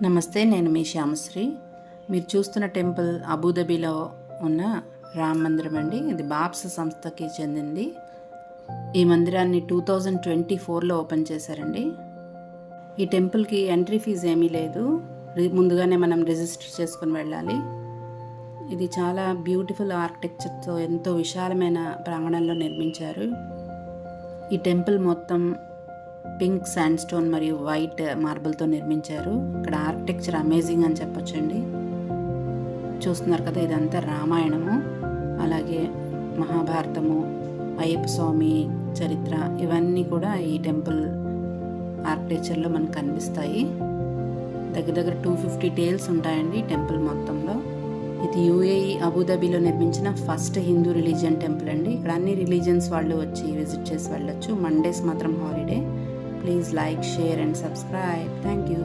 నమస్తే, నేను మీ శ్యామశ్రీ. మీరు చూస్తున్న టెంపుల్ అబుదాబిలో ఉన్న రామ్ మందిరం అండి. ఇది బాబ్స్ సంస్థకి చెందింది. ఈ మందిరాన్ని 2024లో ఓపెన్ చేశారండి. ఈ టెంపుల్కి ఎంట్రీ ఫీజు ఏమీ లేదు, ముందుగానే మనం రిజిస్టర్ చేసుకుని వెళ్ళాలి. ఇది చాలా బ్యూటిఫుల్ ఆర్కిటెక్చర్తో ఎంతో విశాలమైన ప్రాంగణంలో నిర్మించారు. ఈ టెంపుల్ మొత్తం పింక్ శాండ్ స్టోన్ మరియు వైట్ మార్బుల్తో నిర్మించారు. ఇక్కడ ఆర్కిటెక్చర్ అమేజింగ్ అని చెప్పొచ్చండి. చూస్తున్నారు కదా, ఇదంతా రామాయణము, అలాగే మహాభారతము, అయ్యప్ప స్వామి చరిత్ర, ఇవన్నీ కూడా ఈ టెంపుల్ ఆర్కిటెక్చర్లో మనకు కనిపిస్తాయి. దగ్గర దగ్గర 250 టేల్స్ ఉంటాయండి ఈ టెంపుల్ మొత్తంలో. ఇది యూఏఈ అబుదాబిలో నిర్మించిన ఫస్ట్ హిందూ రిలీజియన్ టెంపుల్ అండి. ఇక్కడ అన్ని రిలీజియన్స్ వాళ్ళు వచ్చి విజిట్ చేసి వెళ్ళొచ్చు. మండేస్ మాత్రం holiday. Please like, share and subscribe. Thank you.